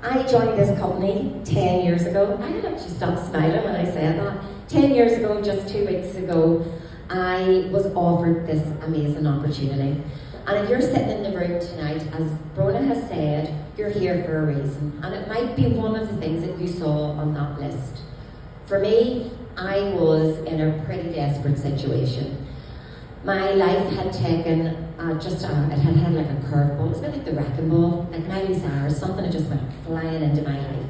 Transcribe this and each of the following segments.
I joined this company 10 years ago. I had actually stopped smiling when I said that. 10 years ago, just 2 weeks ago, I was offered this amazing opportunity. And if you're sitting in the room tonight, as Brona has said, you're here for a reason. And it might be one of the things that you saw on that list. For me, I was in a pretty desperate situation. My life had taken it had had like a curveball. It was a bit like the wrecking ball, like Miley Cyrus, something that just went flying into my life.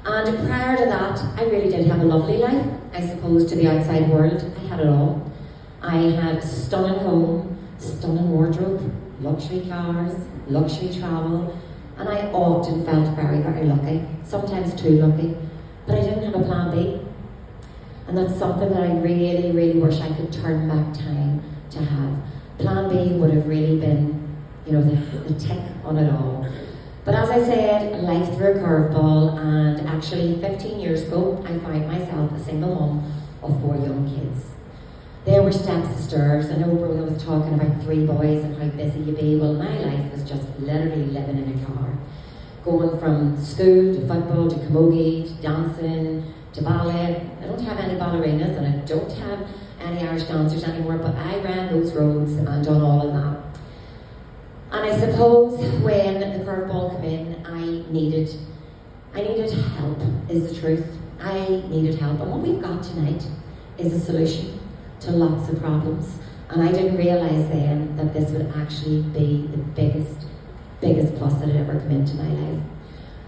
And prior to that, I really did have a lovely life, I suppose, to the outside world. I had it all. I had a stunning home, stunning wardrobe, luxury cars, luxury travel, and I often felt very, very lucky, sometimes too lucky, but I didn't have a plan B. And that's something that I really, really wish I could turn back time to have. Plan B would have really been, the tick on it all. But as I said, life threw a curveball, and actually 15 years ago, I found myself a single mom of 4 young kids. They were stepsisters. I know Brona was talking about 3 boys and how busy you be. Well, my life was just literally living in a car. Going from school to football to camogie to dancing to ballet. I don't have any ballerinas and I don't have any Irish dancers anymore, but I ran those roads and done all of that. And I suppose when the curveball came in, I needed help, is the truth. I needed help. And what we've got tonight is a solution to lots of problems. And I didn't realise then that this would actually be the biggest plus that had ever come into my life.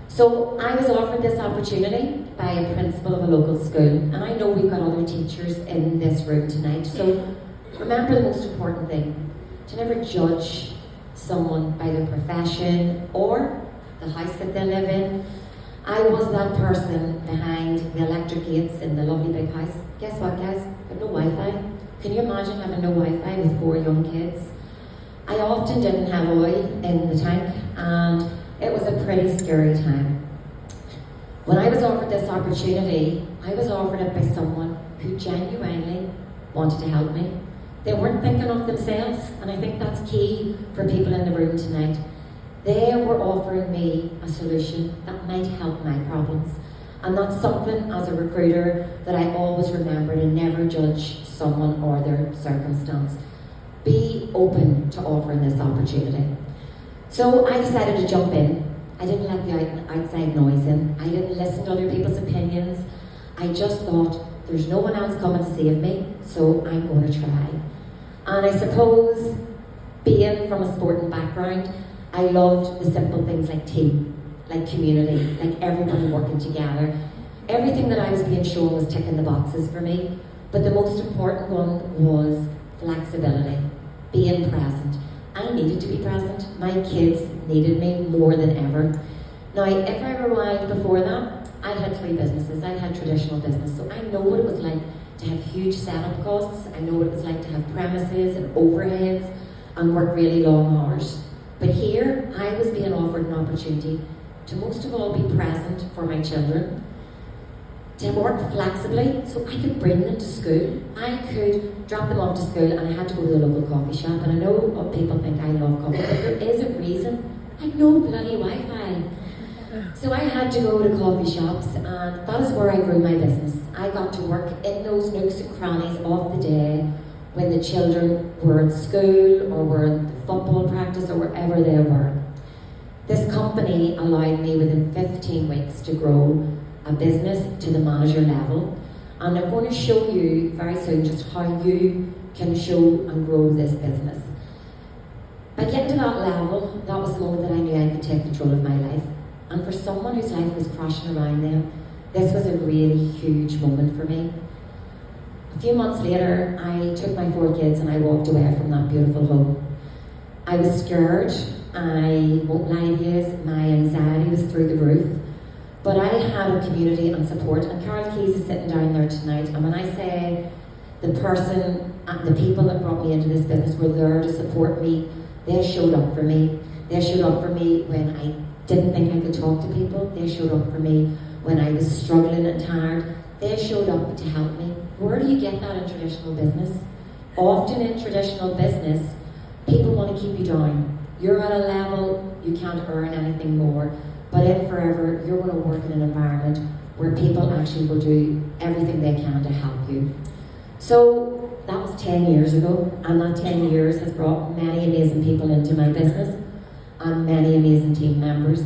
So I was offered this opportunity by a principal of a local school, and I know we've got other teachers in this room tonight, so remember the most important thing, to never judge someone by their profession or the house that they live in. I was that person behind the electric gates in the lovely big house. Guess what, guys? I have no Wi-Fi. Can you imagine having no Wi-Fi with 4 young kids? I often didn't have oil in the tank, and it was a pretty scary time. When I was offered this opportunity, I was offered it by someone who genuinely wanted to help me. They weren't thinking of themselves, and I think that's key for people in the room tonight. They were offering me a solution that might help my problems. And that's something, as a recruiter, that I always remember, to never judge someone or their circumstance. Be open to offering this opportunity. So I decided to jump in. I didn't let the outside noise in. I didn't listen to other people's opinions. I just thought, there's no one else coming to save me, so I'm going to try. And I suppose, being from a sporting background, I loved the simple things like team, like community, like everybody working together. Everything that I was being shown was ticking the boxes for me, but the most important one was flexibility, being present. I needed to be present. My kids needed me more than ever. Now, if I rewind before that, I'd had 3 businesses. I'd had traditional business, so I know what it was like to have huge setup costs. I know what it was like to have premises and overheads and work really long hours. But here, I was being offered an opportunity to most of all be present for my children, to work flexibly so I could bring them to school. I could drop them off to school, and I had to go to the local coffee shop. And I know what people think I love coffee, but there is a reason. I had no bloody Wi-Fi. So I had to go to coffee shops, and that is where I grew my business. I got to work in those nooks and crannies of the day when the children were at school or were at football practice or wherever they were. This company allowed me within 15 weeks to grow a business to the manager level, and I'm going to show you very soon just how you can show and grow this business. By getting to that level, that was the moment that I knew I could take control of my life. And for someone whose life was crashing around them, this was a really huge moment for me. A few months later, I took my 4 kids and I walked away from that beautiful home. I was scared. I won't lie to you, my anxiety was through the roof. But I had a community and support, and Carol Keys is sitting down there tonight, and when I say the people that brought me into this business were there to support me, they showed up for me. They showed up for me when I didn't think I could talk to people. They showed up for me when I was struggling and tired. They showed up to help me. Where do you get that in traditional business? Often in traditional business, people want to keep you down. You're at a level, you can't earn anything more. but in forever, you're going to work in an environment where people actually will do everything they can to help you. So that was 10 years ago, and that 10 years has brought many amazing people into my business and many amazing team members.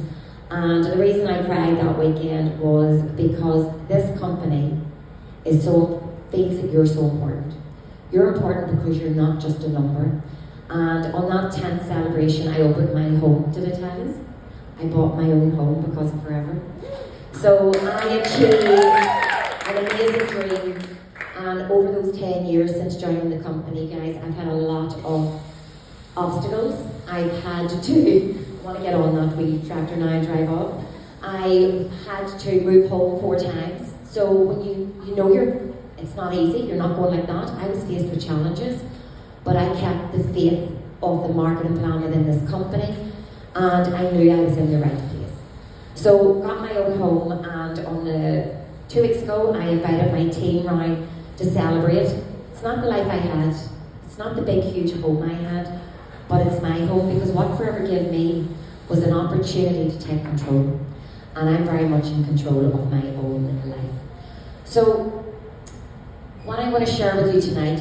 And the reason I cried that weekend was because this company thinks that you're so important. You're important because you're not just a number. And on that 10th celebration, I opened my home to the tennis. I bought my own home because of forever. So I achieved an amazing dream. And over those 10 years since joining the company, guys, I've had a lot of obstacles. I've had to, I want to get on that wee tractor now and drive off. I had to move home 4 times. So when you know it's not easy, you're not going like that. I was faced with challenges, but I kept the faith of the marketing plan within this company, and I knew I was in the right place. So got my own home, and 2 weeks ago, I invited my team round to celebrate. It's not the life I had, it's not the big huge home I had, but it's my home, because what Forever gave me was an opportunity to take control, and I'm very much in control of my own life. So what I want to share with you tonight